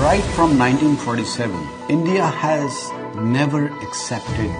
Right from 1947, India has never accepted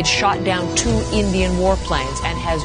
it shot down 2 Indian warplanes and has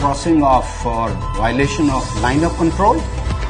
Crossing off for violation of line of control.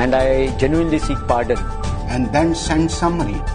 and I genuinely seek pardon. And then send summary.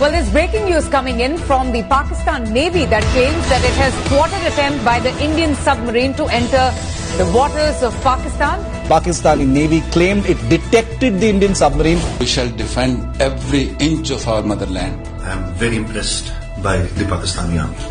Well, there's breaking news coming in from the Pakistan Navy that claims that it has thwarted attempt by the Indian submarine to enter the waters of Pakistan. Pakistani Navy claimed it detected the Indian submarine. We shall defend every inch of our motherland. I am very impressed by the Pakistani army.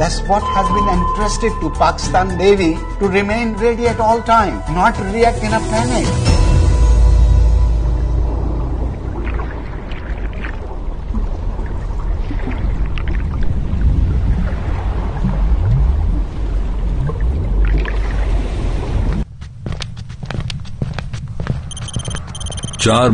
That's what has been entrusted to Pakistan Navy, to remain ready at all time, not react in a panic.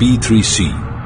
P-3C